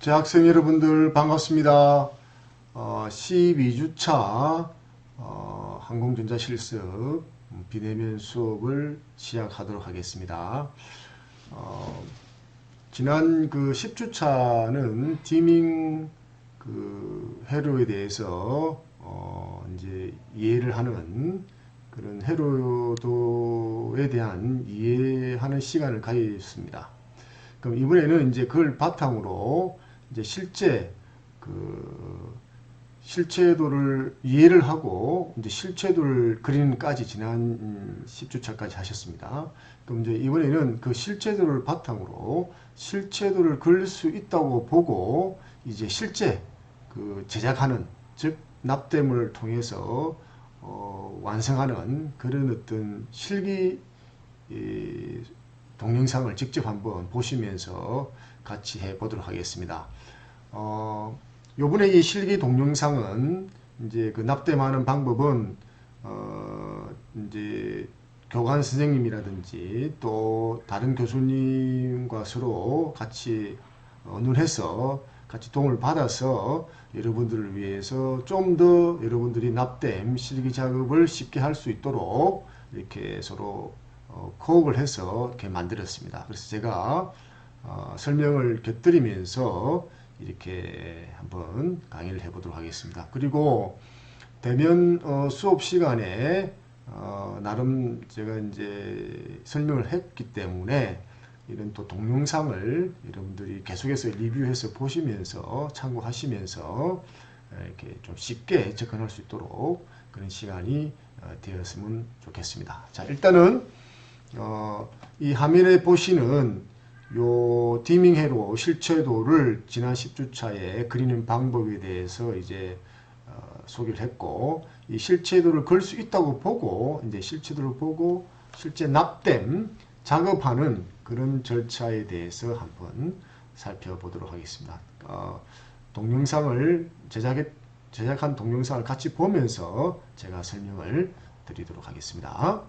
재학생 여러분들 반갑습니다. 12주차 항공전자 실습 비대면 수업을 시작하도록 하겠습니다. 지난 그 10주차는 디밍 그 회로에 대해서 이제 이해를 하는 그런 회로도에 대한 이해하는 시간을 가졌습니다. 그럼 이번에는 이제 그걸 바탕으로 이제 실체도를 이해를 하고 이제 실체도를 그리는까지 지난 10주차까지 하셨습니다. 그럼 이제 이번에는 그 실체도를 바탕으로 실체도를 그릴 수 있다고 보고 이제 실제 그 제작하는, 즉 납땜을 통해서 완성하는 그런 어떤 실기 동영상을 직접 한번 보시면서 같이 해보도록 하겠습니다. 요번에 이 실기 동영상은 이제 그 납땜하는 방법은 이제 교관 선생님이라든지 또 다른 교수님과 서로 같이 의논해서 같이 도움을 받아서 여러분들을 위해서 좀 더 여러분들이 납땜 실기 작업을 쉽게 할 수 있도록 이렇게 서로 코업을 해서 이렇게 만들었습니다. 그래서 제가 설명을 곁들이면서 이렇게 한번 강의를 해보도록 하겠습니다. 그리고 대면 수업 시간에 나름 제가 이제 설명을 했기 때문에 이런 또 동영상을 여러분들이 계속해서 리뷰해서 보시면서 참고하시면서 이렇게 좀 쉽게 접근할 수 있도록 그런 시간이 되었으면 좋겠습니다. 자, 일단은 이 화면에 보시는 요 디밍 회로 실체도를 지난 10주차에 그리는 방법에 대해서 이제 소개를 했고, 이 실체도를 그릴 수 있다고 보고 이제 실체도를 보고 실제 납땜 작업하는 그런 절차에 대해서 한번 살펴보도록 하겠습니다. 동영상을 제작한 동영상을 같이 보면서 제가 설명을 드리도록 하겠습니다.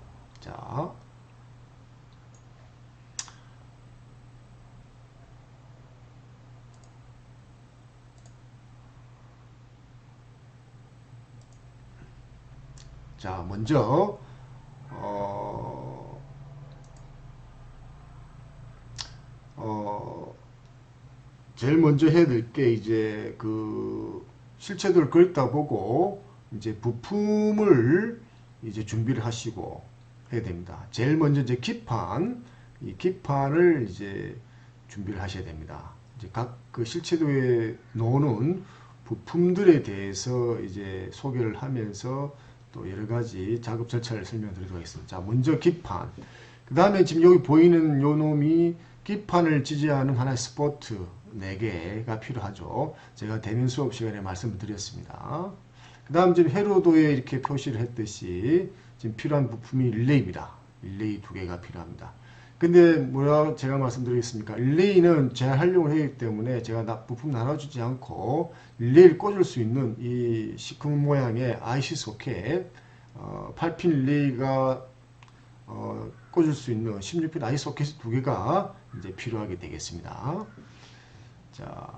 자, 먼저 제일 먼저 해야 될 게 이제 그 실체도를 그렸다 보고 이제 부품을 이제 준비를 하시고 해야 됩니다. 제일 먼저 이제 이 기판을 이제 준비를 하셔야 됩니다. 이제 각 그 실체도에 놓는 부품들에 대해서 이제 소개를 하면서 또 여러 가지 작업 절차를 설명드리도록 하겠습니다. 자, 먼저 기판. 그 다음에 지금 여기 보이는 요 놈이 기판을 지지하는 하나의 스포트 4개가 필요하죠. 제가 대면 수업 시간에 말씀을 드렸습니다. 그 다음 지금 회로도에 이렇게 표시를 했듯이 지금 필요한 부품이 릴레이입니다. 릴레이 2개가 필요합니다. 근데 뭐라 제가 말씀드리겠습니까? 릴레이는 제가 하려고 하기 때문에 제가 부품 나눠주지 않고 릴레이를 꽂을 수 있는 이 시커먼 모양의 IC 소켓 8핀 릴레이가 꽂을 수 있는 16핀 IC 소켓 2개가 이제 필요하게 되겠습니다. 자,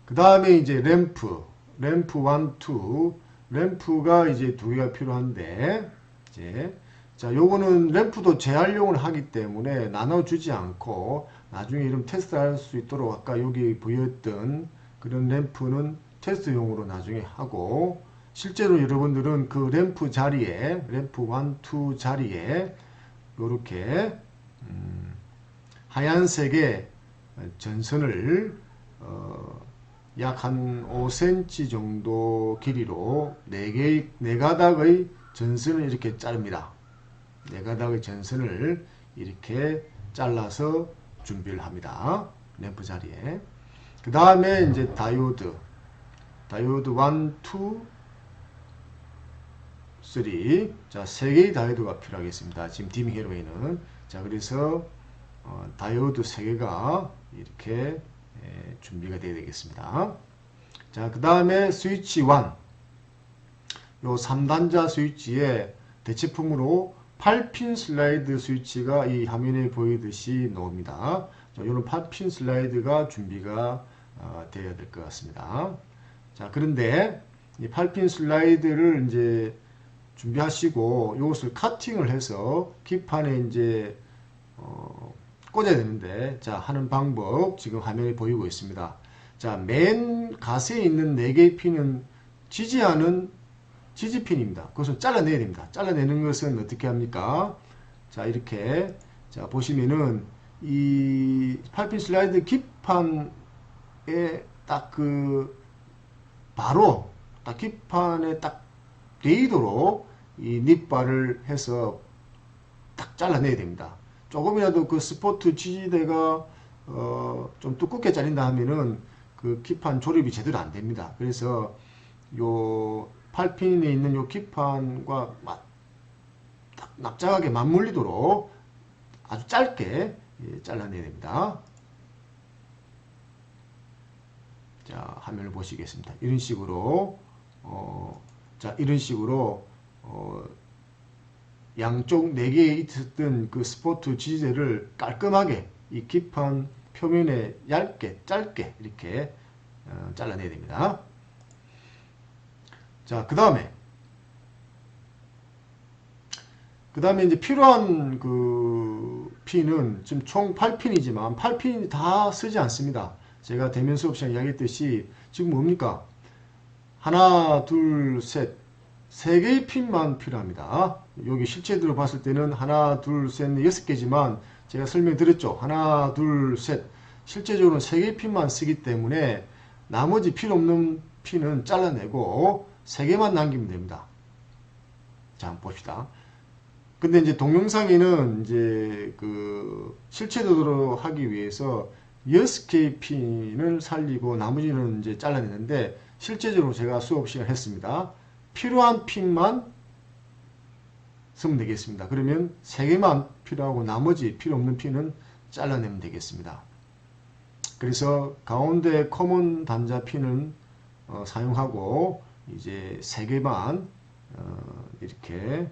그 다음에 이제 램프 1, 2, 램프가 이제 2개가 필요한데 이제 자, 요거는 램프도 재활용을 하기 때문에 나눠주지 않고 나중에 이름 테스트 할 수 있도록 아까 여기 보였던 그런 램프는 테스트용으로 나중에 하고, 실제로 여러분들은 그 램프 자리에 램프 1, 2 자리에 요렇게 하얀색의 전선을 약 한 5cm 정도 길이로 4가닥의 전선을 이렇게 자릅니다. 4가닥의 전선을 이렇게 잘라서 준비를 합니다. 램프 자리에. 그 다음에 이제 다이오드 1, 2, 3. 자, 3개의 다이오드가 필요하겠습니다. 지금 디밍 회로에는. 자, 그래서 다이오드 3개가 이렇게 준비가 되어야 되겠습니다. 자, 그 다음에 스위치 1. 요 3단자 스위치에 대체품으로 8핀 슬라이드 스위치가 이 화면에 보이듯이 나옵니다. 이런 8핀 슬라이드가 준비가 되어야 될 것 같습니다. 자, 그런데 이 8핀 슬라이드를 이제 준비하시고 이것을 카팅을 해서 기판에 이제 꽂아야 되는데, 자, 하는 방법 지금 화면에 보이고 있습니다. 자, 맨 가세에 있는 4개의 핀은 지지하는 지지핀입니다. 그것을 잘라내야 됩니다. 잘라내는 것은 어떻게 합니까? 자, 이렇게, 자, 보시면은 이 8핀 슬라이드 기판에 딱 바로 딱 기판에 딱 되도록 이 닙발을 해서 딱 잘라내야 됩니다. 조금이라도 그 스포트 지지대가 좀 두껍게 잘린다 하면은 그 기판 조립이 제대로 안 됩니다. 그래서 요 8핀에 있는 요 기판과 딱 납작하게 맞물리도록 아주 짧게 잘라내야 됩니다. 자, 화면을 보시겠습니다. 이런 식으로 자, 이런 식으로 양쪽 4개에 있었던 그 스포트 지지대를 깔끔하게 이 기판 표면에 얇게 짧게 이렇게 잘라내야 됩니다. 자, 그 다음에 이제 필요한 그 핀은 지금 총 8핀이지만 8핀이 다 쓰지 않습니다. 제가 대면 수업 시간에 이야기했듯이 지금 뭡니까? 하나, 둘, 셋, 3개의 핀만 필요합니다. 여기 실제로 봤을 때는 하나, 둘, 셋, 넷, 6개지만 제가 설명드렸죠. 하나, 둘, 셋. 실제적으로는 3개의 핀만 쓰기 때문에 나머지 필요 없는 핀은 잘라내고 3개만 남기면 됩니다. 자, 한번 봅시다. 근데 이제 동영상에는 이제 그 실체적으로 하기 위해서 6개의 핀을 살리고 나머지는 이제 잘라내는데 실제적으로 제가 수업 시간 했습니다. 필요한 핀만 쓰면 되겠습니다. 그러면 3개만 필요하고 나머지 필요 없는 핀은 잘라내면 되겠습니다. 그래서 가운데 커먼 단자 핀은 사용하고 이제 3개만 이렇게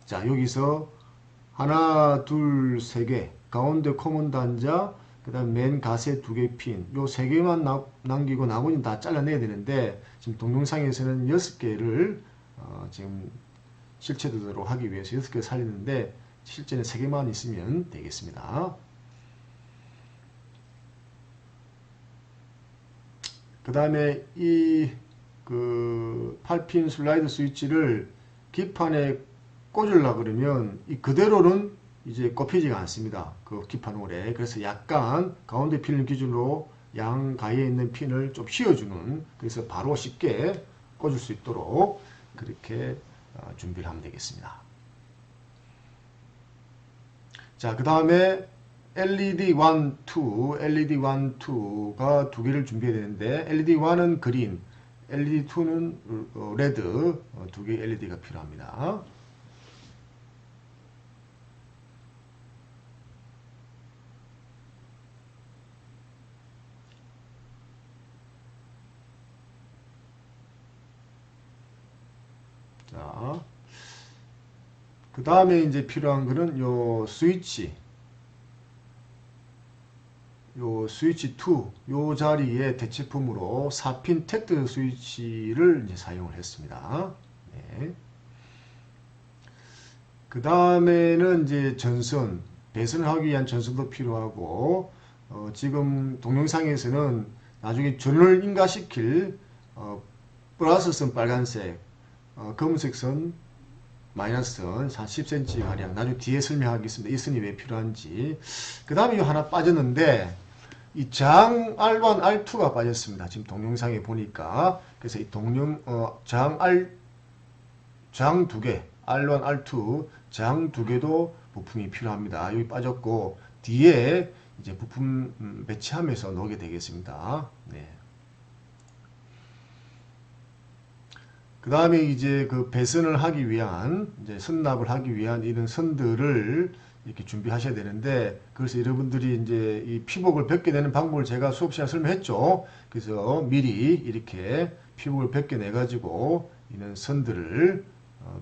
자, 여기서 하나, 둘, 3개 가운데 커먼 단자 그 다음 맨 가세 2개 핀 요 3개만 남기고 나머지는 다 잘라내야 되는데 지금 동영상에서는 6개를 지금 실체되도록 하기 위해서 6개 살리는데 실제는 3개만 있으면 되겠습니다. 그 다음에 이 그 8핀 슬라이드 스위치를 기판에 꽂으려 그러면 이 그대로는 이제 꼽히지가 않습니다. 그 기판 오래. 그래서 약간 가운데 핀을 기준으로 양 가위에 있는 핀을 좀 씌워주는, 그래서 바로 쉽게 꽂을 수 있도록 그렇게 준비를 하면 되겠습니다. 자, 그 다음에 LED 1, 2, LED 1, 2가 2개를 준비해야 되는데 LED 1은 그린, LED 2는 레드 2개의 LED가 필요합니다. 자, 그 다음에 이제 필요한 거는 요 스위치, 스위치 2, 요 자리에 대체품으로 4핀 택트 스위치를 이제 사용을 했습니다. 네. 그 다음에는 이제 전선, 배선을 하기 위한 전선도 필요하고, 지금 동영상에서는 나중에 전원을 인가시킬 플러스 선 빨간색, 검은색 선, 마이너스 선, 한 10cm 가량, 나중에 뒤에 설명하겠습니다. 이 선이 왜 필요한지. 그 다음에 이거 하나 빠졌는데, 이 저항 R1, R2가 빠졌습니다. 지금 동영상에 보니까. 그래서 이 저항 2개, R1, R2, 저항 2개도 부품이 필요합니다. 여기 빠졌고, 뒤에 이제 부품 배치하면서 넣게 되겠습니다. 네. 그 다음에 이제 그 배선을 하기 위한, 이제 선납을 하기 위한 이런 선들을 이렇게 준비하셔야 되는데, 그래서 여러분들이 이제 이 피복을 벗겨내는 방법을 제가 수업 시간에 설명했죠. 그래서 미리 이렇게 피복을 벗겨내 가지고 이런 선들을,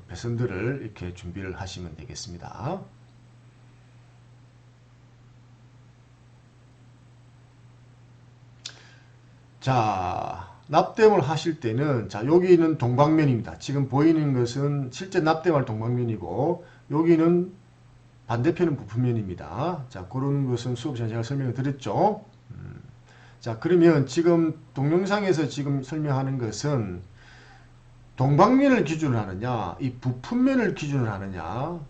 배선들을 이렇게 준비를 하시면 되겠습니다. 자, 납땜을 하실 때는, 자, 여기는 동방면입니다. 지금 보이는 것은 실제 납땜할 동방면이고, 여기는 반대편은 부품면입니다. 자, 그런 것은 수업 시간에 제가 설명을 드렸죠. 자, 그러면 지금 동영상에서 지금 설명하는 것은 동방면을 기준으로 하느냐, 이 부품면을 기준으로 하느냐,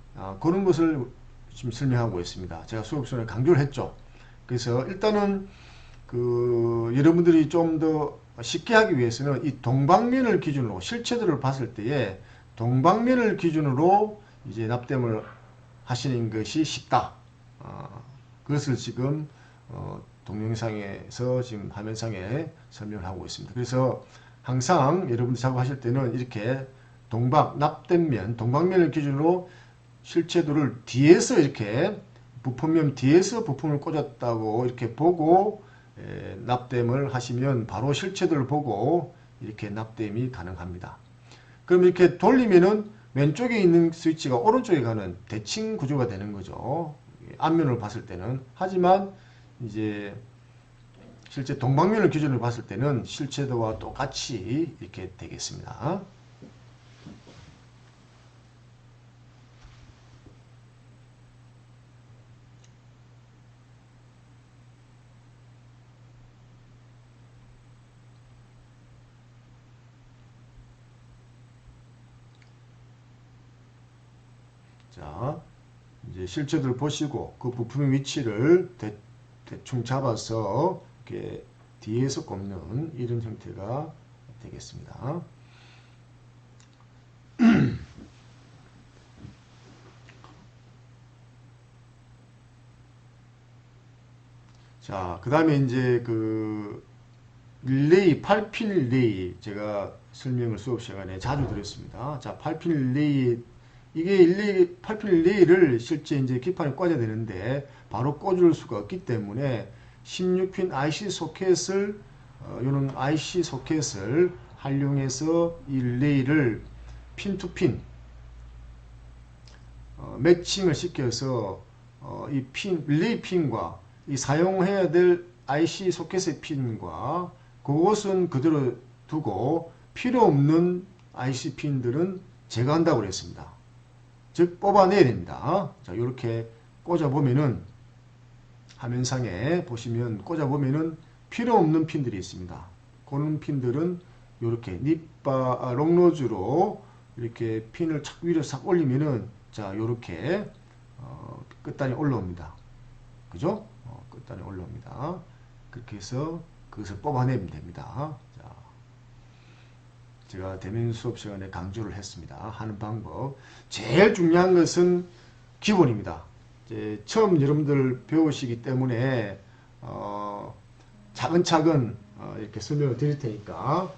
그런 것을 지금 설명하고 있습니다. 제가 수업 시간에 강조를 했죠. 그래서 일단은 여러분들이 좀 더 쉽게 하기 위해서는 이 동방면을 기준으로 실체들을 봤을 때에 동방면을 기준으로 이제 납땜을 하시는 것이 쉽다. 그것을 지금 동영상에서 지금 화면상에 설명을 하고 있습니다. 그래서 항상 여러분들 작업하실 때는 이렇게 납땜면, 동방면을 기준으로 실체도를 뒤에서 이렇게 부품면 뒤에서 부품을 꽂았다고 이렇게 보고 납땜을 하시면 바로 실체들을 보고 이렇게 납땜이 가능합니다. 그럼 이렇게 돌리면은 왼쪽에 있는 스위치가 오른쪽에 가는 대칭 구조가 되는 거죠. 앞면을 봤을 때는. 하지만 이제 실제 동방면을 기준으로 봤을 때는 실체도와 똑같이 이렇게 되겠습니다. 자, 이제 실체들을 보시고 그 부품의 위치를 대충 잡아서 이렇게 뒤에서 꼽는 이런 형태가 되겠습니다. 자, 그 다음에 이제 릴레이, 8핀 릴레이 제가 설명을 수업 시간에 자주 드렸습니다. 자, 8핀 릴레이 이게 8핀 릴레이를 실제 이제 기판에 꽂아야 되는데 바로 꽂을 수가 없기 때문에 16핀 IC 소켓을 이런 IC 소켓을 활용해서 이 릴레이를 핀 투 핀 매칭을 시켜서 이 릴레이 핀과 이 사용해야 될 IC 소켓의 핀과 그것은 그대로 두고 필요 없는 IC 핀들은 제거한다고 그랬습니다. 즉 뽑아내야 됩니다. 자, 이렇게 꽂아보면은 화면상에 보시면 꽂아보면은 필요 없는 핀들이 있습니다. 그런 핀들은 이렇게 롱노즈로 이렇게 핀을 착 위로 싹 올리면은 자, 이렇게 끝단이 올라옵니다. 그죠? 끝단이 올라옵니다. 그렇게 해서 그것을 뽑아내면 됩니다. 자, 제가 대면 수업 시간에 강조를 했습니다. 하는 방법. 제일 중요한 것은 기본입니다. 이제 처음 여러분들 배우시기 때문에 차근차근 이렇게 설명을 드릴 테니까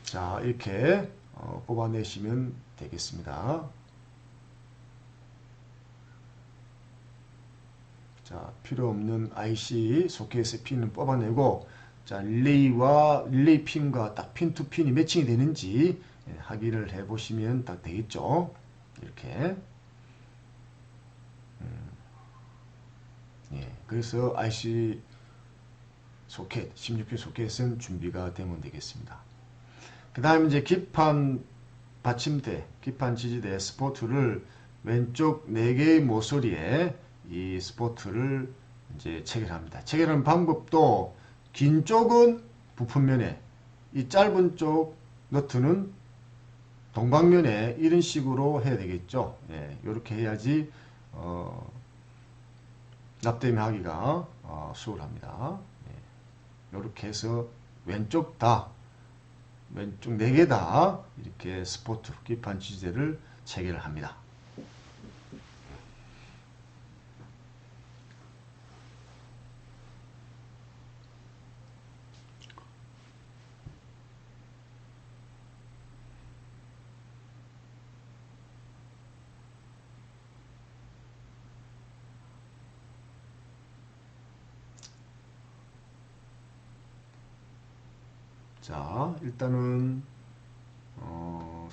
자, 이렇게 뽑아내시면 되겠습니다. 자, 필요 없는 IC 소켓의 핀은 뽑아내고, 자, 릴레이 핀과 딱 핀 투 핀이 매칭이 되는지 확인을 해 보시면 딱 되겠죠. 이렇게. 예, 그래서 IC 소켓, 16핀 소켓은 준비가 되면 되겠습니다. 그 다음에 이제 기판 받침대, 기판 지지대 스포트를 왼쪽 4개의 모서리에 이 스포트를 이제 체결합니다. 체결하는 방법도 긴 쪽은 부품면에, 이 짧은 쪽 너트는 동방면에 이런 식으로 해야 되겠죠. 예, 이렇게 해야지 납땜 하기가 수월합니다. 예, 이렇게 해서 왼쪽 4개 다 이렇게 스포트 기판 지지대를 체결을 합니다. 자, 일단은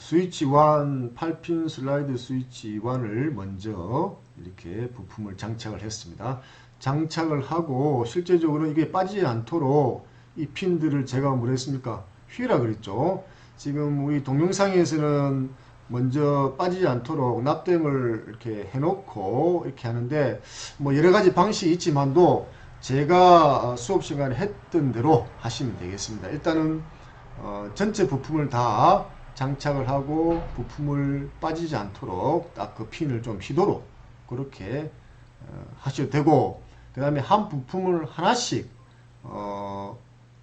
스위치 1, 8핀 슬라이드 스위치 1을 먼저 이렇게 부품을 장착을 했습니다. 장착을 하고 실제적으로 이게 빠지지 않도록 이 핀들을 제가 뭘 했습니까? 휘라 그랬죠. 지금 우리 동영상에서는 먼저 빠지지 않도록 납땜을 이렇게 해놓고 이렇게 하는데 뭐 여러 가지 방식이 있지만도 제가 수업 시간에 했던 대로 하시면 되겠습니다. 일단은 전체 부품을 다 장착을 하고 부품을 빠지지 않도록 딱 그 핀을 좀 휘도록 그렇게 하셔도 되고, 그 다음에 한 부품을 하나씩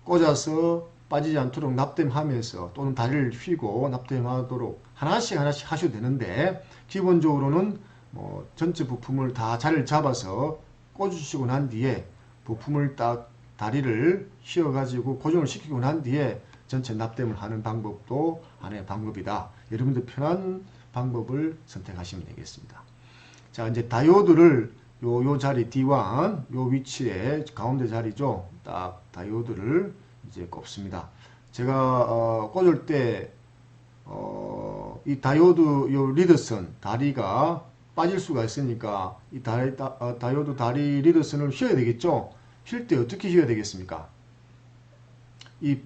꽂아서 빠지지 않도록 납땜하면서 또는 다리를 휘고 납땜하도록 하나씩 하셔도 되는데, 기본적으로는 뭐 전체 부품을 다 자리를 잡아서 꽂으시고 난 뒤에 부품을 딱 다리를 휘어 가지고 고정을 시키고 난 뒤에 전체 납땜을 하는 방법도 하나의 방법이다. 여러분들 편한 방법을 선택하시면 되겠습니다. 자, 이제 다이오드를 요 자리 D1 요 위치에 가운데 자리죠. 딱 다이오드를 이제 꼽습니다. 제가 꽂을 때 이 다이오드 요 리더선 다리가 빠질 수가 있으니까 이 다이오드 다리 리더선을 휘어야 되겠죠. 휠 때 어떻게 휘어야 되겠습니까? 이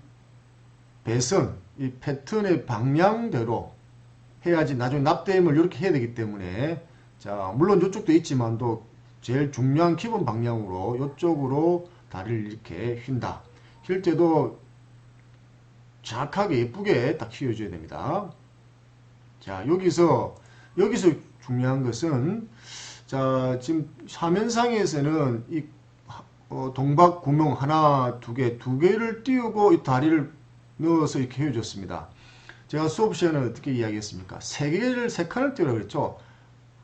배선, 이 패턴의 방향대로 해야지 나중에 납땜을 이렇게 해야 되기 때문에, 자, 물론 이쪽도 있지만도 제일 중요한 기본 방향으로 이쪽으로 다리를 이렇게 휜다. 휠 때도 정확하게 예쁘게 딱 휘어줘야 됩니다. 자, 여기서 중요한 것은, 자, 지금 화면상에서는 이 동박 구멍 하나, 두 개를 띄우고 이 다리를 넣어서 이렇게 해줬습니다. 제가 수업 시간에 어떻게 이야기했습니까? 세 칸을 띄우라고 그랬죠.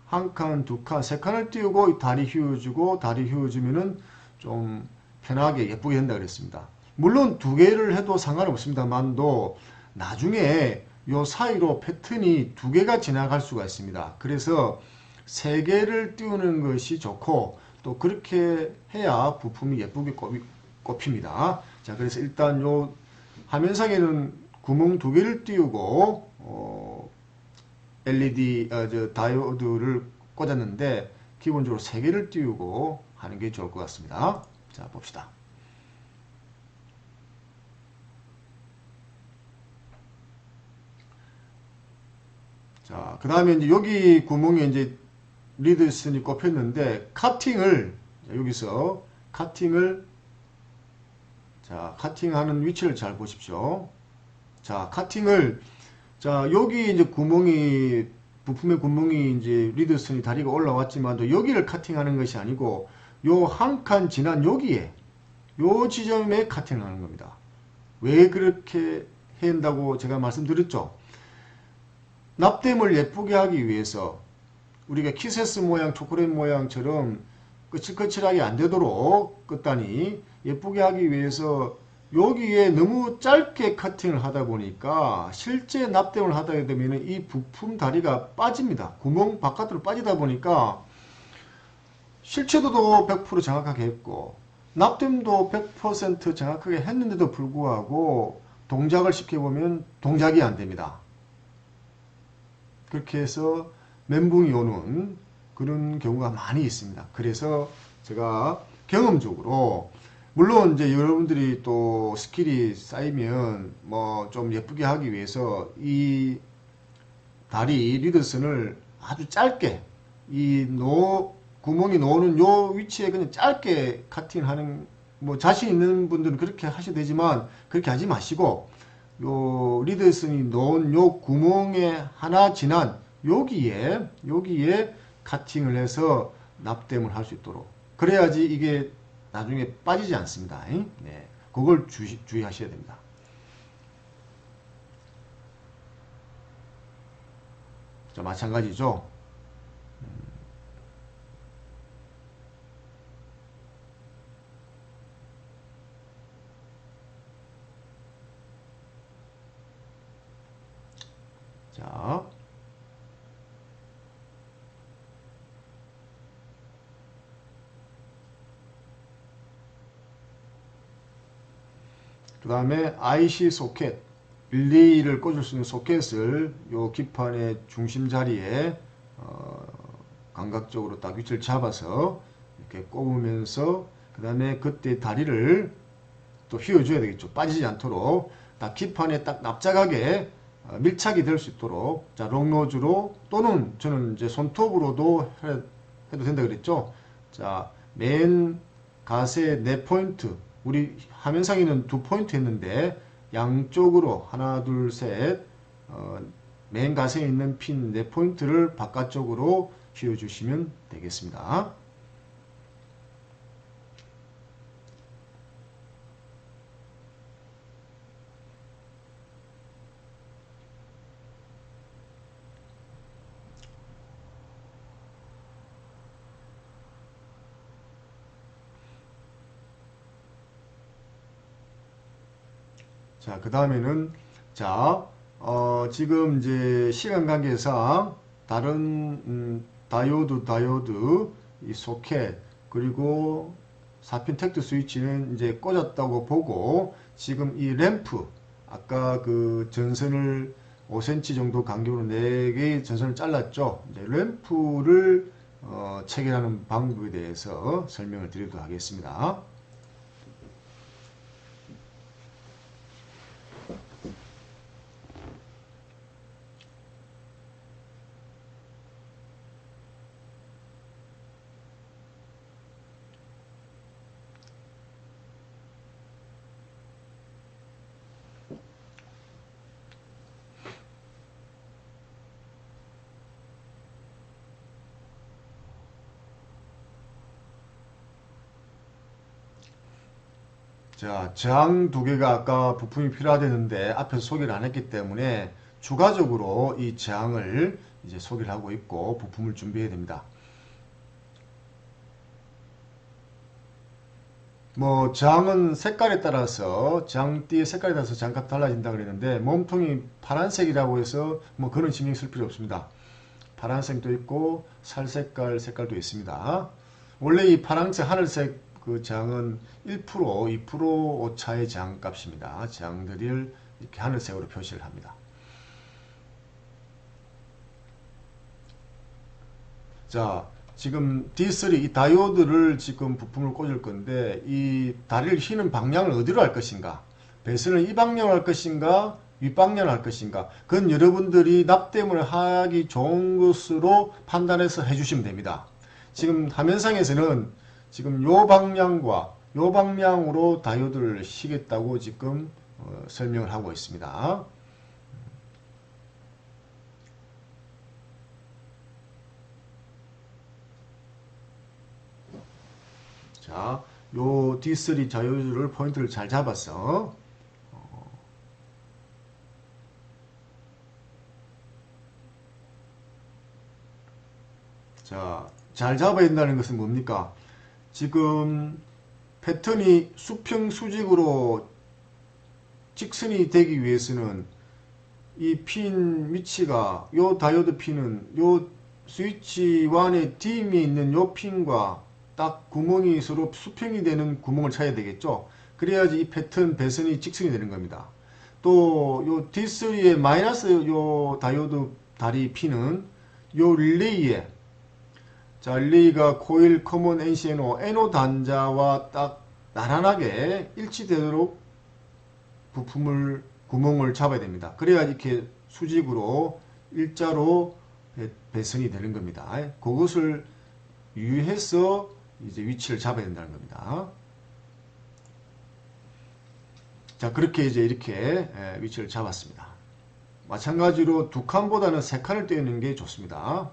한 칸, 두 칸, 세 칸을 띄우고 다리 휘어주고, 다리 휘어주면은 좀 편하게 예쁘게 된다 그랬습니다. 물론 두 개를 해도 상관없습니다만도 나중에 요 사이로 패턴이 두 개가 지나갈 수가 있습니다. 그래서 세 개를 띄우는 것이 좋고, 또 그렇게 해야 부품이 예쁘게 꼽힙니다. 자, 그래서 일단 요 화면상에는 구멍 두 개를 띄우고 LED 다이오드를 꽂았는데 기본적으로 세 개를 띄우고 하는 게 좋을 것 같습니다. 자, 봅시다. 자, 그 다음에 이제 여기 구멍에 이제 리드선이 꼽혔는데 카팅을 여기서 카팅하는 위치를 잘 보십시오. 자, 자, 여기 이제 부품의 구멍이 이제 리드선이 다리가 올라왔지만도 여기를 카팅하는 것이 아니고 요 한 칸 지난 여기에 요 지점에 카팅을 하는 겁니다. 왜 그렇게 해야 한다고 제가 말씀드렸죠? 납땜을 예쁘게 하기 위해서 우리가 키세스 모양, 초콜릿 모양처럼 거칠거칠하게 안 되도록 끝단이 예쁘게 하기 위해서 여기에 너무 짧게 카팅을 하다 보니까 실제 납땜을 하다 보면 이 부품 다리가 빠집니다. 구멍 바깥으로 빠지다 보니까 실체도도 100% 정확하게 했고 납땜도 100% 정확하게 했는데도 불구하고 동작을 시켜보면 동작이 안 됩니다. 그렇게 해서 멘붕이 오는 그런 경우가 많이 있습니다. 그래서 제가 경험적으로 물론 이제 여러분들이 또 스킬이 쌓이면 뭐 좀 예쁘게 하기 위해서 이 다리 리더선을 아주 짧게 구멍이 나오는 요 위치에 그냥 짧게 카팅하는 뭐 자신 있는 분들은 그렇게 하셔도 되지만 그렇게 하지 마시고 요 리더선이 넣은 요 구멍에 하나 지난 여기에 카팅을 해서 납땜을 할 수 있도록 그래야지 이게 나중에 빠지지 않습니다. 네, 그걸 주의하셔야 됩니다. 자, 마찬가지죠. 자, 그 다음에 IC 소켓 릴레이를 꽂을 수 있는 소켓을 요 기판의 중심 자리에 감각적으로 딱 위치를 잡아서 이렇게 꼽으면서 그 다음에 그때 다리를 또 휘어줘야 되겠죠. 빠지지 않도록 딱 기판에 딱 납작하게 밀착이 될 수 있도록 자 롱노즈로 또는 저는 이제 손톱으로도 해도 된다 그랬죠. 자 맨 가세 4포인트 우리 화면상에는 2포인트 했는데 양쪽으로 하나 둘셋 맨 가세에 있는 핀 4포인트를 바깥쪽으로 휘어주시면 되겠습니다. 자, 그 다음에는, 자, 지금 이제 시간 관계상 다른, 다이오드, 이 소켓, 그리고 4핀 텍트 스위치는 이제 꽂았다고 보고, 지금 이 램프, 아까 그 전선을 5cm 정도 간격으로 4개의 전선을 잘랐죠. 이제 램프를 체결하는 방법에 대해서 설명을 드리도록 하겠습니다. 자, 저항 두 개가 아까 부품이 필요하다는데 앞에서 소개를 안 했기 때문에 추가적으로 이 저항을 이제 소개를 하고 있고 부품을 준비해야 됩니다. 뭐 저항은 색깔에 따라서 저항띠의 색깔에 따라서 저항값 달라진다 그랬는데 몸통이 파란색이라고 해서 뭐 그런 신경 쓸 필요 없습니다. 파란색도 있고 살색깔 색깔도 있습니다. 원래 이 파란색 하늘색 그 저항은 1% 2% 오차의 저항값입니다. 저항들을 이렇게 하늘색으로 표시를 합니다. 자, 지금 D3 이 다이오드를 지금 부품을 꽂을 건데 이 다리를 휘는 방향을 어디로 할 것인가? 배선을 이 방향으로 할 것인가? 윗방향으로 할 것인가? 그건 여러분들이 납땜을 하기 좋은 것으로 판단해서 해주시면 됩니다. 지금 화면상에서는 지금 요 방향과 요 방향으로 다이오드를 휘겠다고 지금 설명을 하고 있습니다. 자, 요 D3 자유를 포인트를 잘 잡았어. 자, 잘 잡아야 된다는 것은 뭡니까? 지금 패턴이 수평 수직으로 직선이 되기 위해서는 이 핀 위치가 요 다이오드 핀은 요 스위치 1의 딤이 있는 요 핀과 딱 구멍이 서로 수평이 되는 구멍을 찾아야 되겠죠. 그래야지 이 패턴 배선이 직선이 되는 겁니다. 또 요 D3의 마이너스 요 다이오드 다리 핀은 요 릴레이에 자 릴레이가 코일 커먼 NCNO NO 단자와 딱 나란하게 일치되도록 부품을 구멍을 잡아야 됩니다. 그래야 이렇게 수직으로 일자로 배선이 되는 겁니다. 그것을 유의해서 이제 위치를 잡아야 된다는 겁니다. 자, 그렇게 이제 이렇게 위치를 잡았습니다. 마찬가지로 두 칸보다는 세 칸을 떼는 게 좋습니다.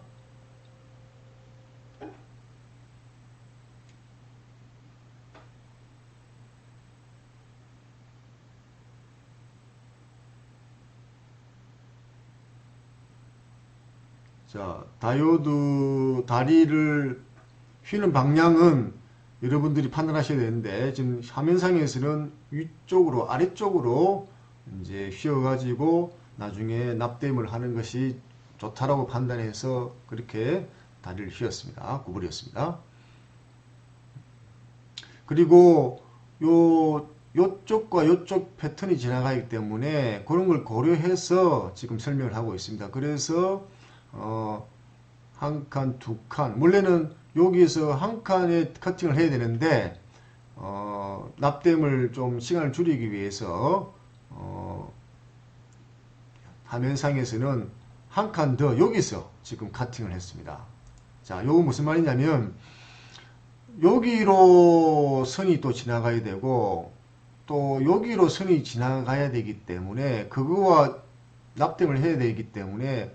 자, 다이오드 다리를 휘는 방향은 여러분들이 판단하셔야 되는데 지금 화면상에서는 위쪽으로 아래쪽으로 이제 휘어 가지고 나중에 납땜을 하는 것이 좋다라고 판단해서 그렇게 다리를 휘었습니다. 구부렸습니다. 그리고 요쪽과 요쪽 패턴이 지나가기 때문에 그런 걸 고려해서 지금 설명을 하고 있습니다. 그래서 한 칸, 두 칸. 원래는 여기에서 한 칸에 커팅을 해야 되는데 납땜을 좀 시간을 줄이기 위해서 화면상에서는 한 칸 더 여기서 지금 커팅을 했습니다. 자, 요거 무슨 말이냐면 여기로 선이 또 지나가야 되고 또 여기로 선이 지나가야 되기 때문에 그거와 납땜을 해야 되기 때문에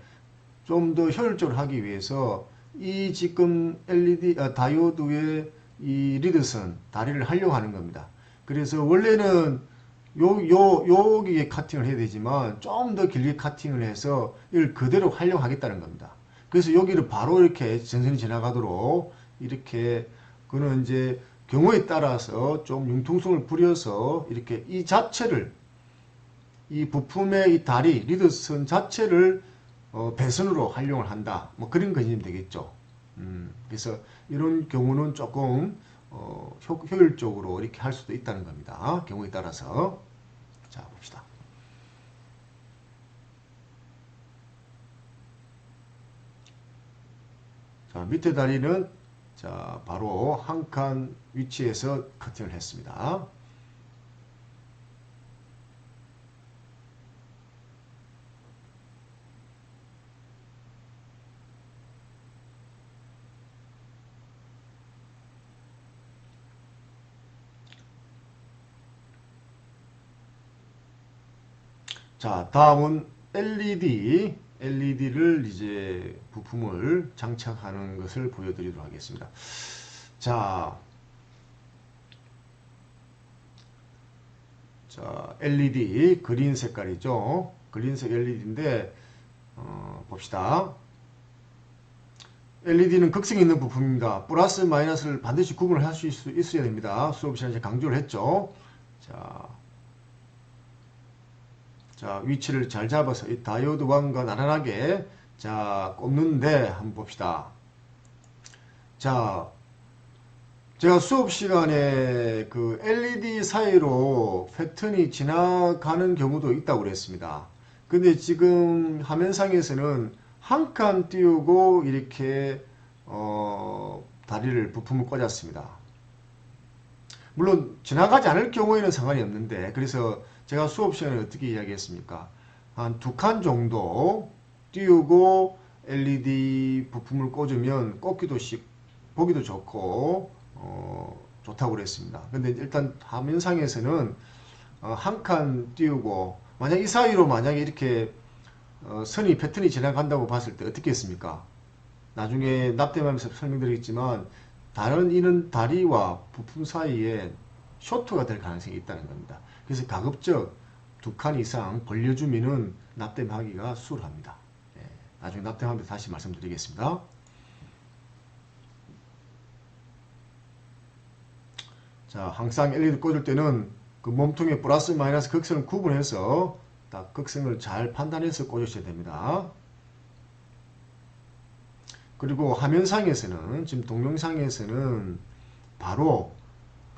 좀 더 효율적으로 하기 위해서 이 지금 LED 다이오드의 이 리드선 다리를 하려고 하는 겁니다. 그래서 원래는 여기에 카팅을 해야 되지만 좀 더 길게 카팅을 해서 이걸 그대로 하려고 하겠다는 겁니다. 그래서 여기를 바로 이렇게 전선이 지나가도록 이렇게 그는 이제 경우에 따라서 좀 융통성을 부려서 이렇게 이 자체를 이 부품의 이 다리 리드선 자체를 배선으로 활용을 한다. 뭐 그런 개념이 되겠죠. 그래서 이런 경우는 조금 효율적으로 이렇게 할 수도 있다는 겁니다. 경우에 따라서. 자, 봅시다. 자, 밑에 다리는 자, 바로 한 칸 위치에서 커팅을 했습니다. 자, 다음은 LED를 이제 부품을 장착하는 것을 보여드리도록 하겠습니다. 자, LED 그린 색깔이죠. 그린색 LED인데 봅시다. LED는 극성이 있는 부품입니다. 플러스 마이너스를 반드시 구분을 할 수 있어야 됩니다. 수업 시간에 강조를 했죠. 자, 위치를 잘 잡아서 이 다이오드 왕과 나란하게 자 꼽는데 한번 봅시다. 자, 제가 수업 시간에 그 LED 사이로 패턴이 지나가는 경우도 있다고 그랬습니다. 근데 지금 화면상에서는 한 칸 띄우고 이렇게 다리를 부품을 꽂았습니다. 물론 지나가지 않을 경우에는 상관이 없는데 그래서 제가 수업 시간에 어떻게 이야기했습니까? 한 두 칸 정도 띄우고 LED 부품을 꽂으면 보기도 좋고 좋다고 그랬습니다. 근데 일단 화면상에서는 한 칸 띄우고 만약 이 사이로 만약에 이렇게 선이 패턴이 지나간다고 봤을 때 어떻게 했습니까? 나중에 납땜하면서 설명드리겠지만 이는 다리와 부품 사이에 쇼트가 될 가능성이 있다는 겁니다. 그래서 가급적 두 칸 이상 벌려주면은 납땜하기가 수월합니다. 예, 나중에 납땜하면서 다시 말씀드리겠습니다. 자, 항상 LED 꽂을 때는 그 몸통의 플러스 마이너스 극선을 구분해서 딱 극선을 잘 판단해서 꽂으셔야 됩니다. 그리고 화면상에서는 지금 동영상에서는 바로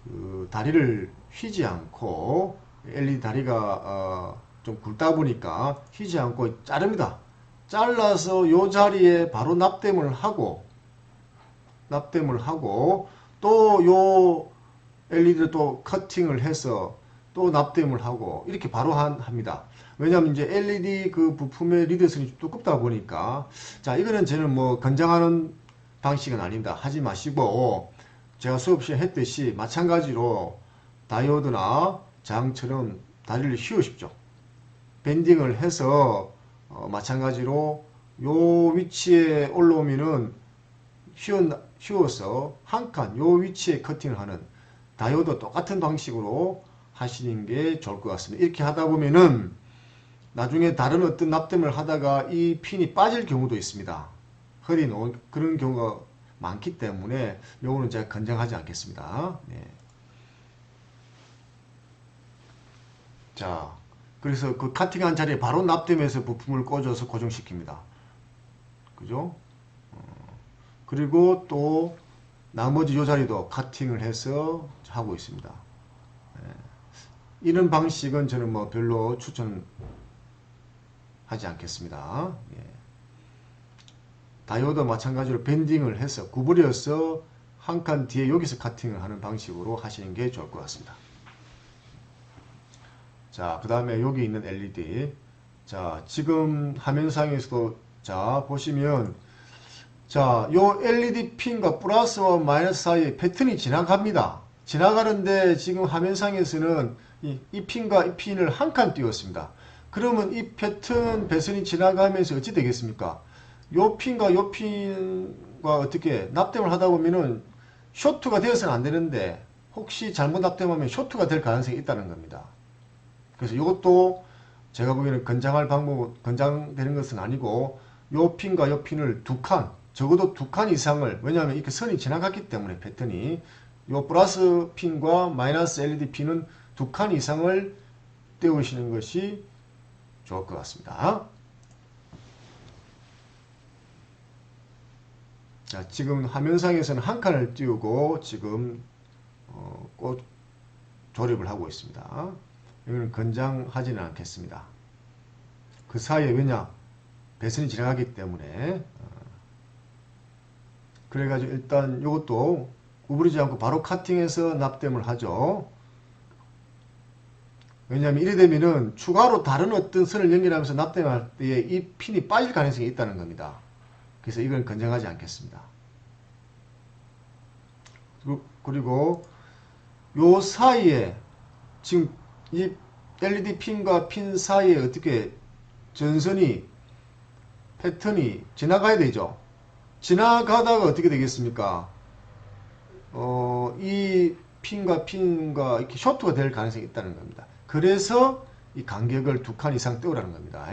그 다리를 휘지 않고 LED 다리가 좀 굵다 보니까 휘지 않고 자릅니다. 잘라서 요 자리에 바로 납땜을 하고 또 요 LED를 또 커팅을 해서 또 납땜을 하고 이렇게 바로 합니다. 왜냐하면 이제 LED 그 부품의 리드선이 두껍다 보니까 자, 이거는 저는 뭐 권장하는 방식은 아닙니다. 하지 마시고 제가 수업 시간에 했듯이 마찬가지로 다이오드나 장처럼 다리를 휘우십시오. 밴딩을 해서 마찬가지로 요 위치에 올라오면은 휘어서 한 칸 요 위치에 커팅을 하는 다이오드 똑같은 방식으로 하시는 게 좋을 것 같습니다. 이렇게 하다 보면은 나중에 다른 어떤 납땜을 하다가 이 핀이 빠질 경우도 있습니다. 허리 놓은 그런 경우가 많기 때문에 요거는 제가 권장하지 않겠습니다. 네. 자, 그래서 그 카팅한 자리에 바로 납땜해서 부품을 꽂아서 고정시킵니다. 그죠? 그리고 또 나머지 요 자리도 카팅을 해서 하고 있습니다. 이런 방식은 저는 뭐 별로 추천하지 않겠습니다. 예. 다이오도 마찬가지로 밴딩을 해서 구부려서 한 칸 뒤에 여기서 카팅을 하는 방식으로 하시는 게 좋을 것 같습니다. 자, 그 다음에 여기 있는 LED. 자, 지금 화면상에서도 자, 보시면 자, 요 LED 핀과 플러스와 마이너스 사이에 패턴이 지나갑니다. 지나가는데 지금 화면상에서는 이 핀과 이 핀을 한 칸 띄웠습니다. 그러면 이 패턴 배선이 지나가면서 어찌 되겠습니까? 요 핀과 요 핀과 어떻게 납땜을 하다 보면은 쇼트가 되어서는 안 되는데 혹시 잘못 납땜하면 쇼트가 될 가능성이 있다는 겁니다. 그래서 이것도 제가 보기에는 권장되는 것은 아니고 요 핀과 요 핀을 두 칸, 적어도 두 칸 이상을, 왜냐하면 이렇게 선이 지나갔기 때문에 패턴이 요 플러스 핀과 마이너스 LED 핀은 두 칸 이상을 떼우시는 것이 좋을 것 같습니다. 자, 지금 화면상에서는 한 칸을 띄우고 지금 꽃 조립을 하고 있습니다. 이거는 권장하지는 않겠습니다. 그 사이에 왜냐? 배선이 지나가기 때문에 그래가지고 일단 이것도 구부리지 않고 바로 카팅해서 납땜을 하죠. 왜냐하면 이래 되면은 추가로 다른 어떤 선을 연결하면서 납땜할 때에 이 핀이 빠질 가능성이 있다는 겁니다. 그래서 이건 권장하지 않겠습니다. 그리고 요 사이에 지금 이 LED 핀과 핀 사이에 어떻게 전선이 패턴이 지나가야 되죠. 지나가다가 어떻게 되겠습니까? 이 핀과 핀과 이렇게 쇼트가 될 가능성이 있다는 겁니다. 그래서 이 간격을 두 칸 이상 떼우라는 겁니다.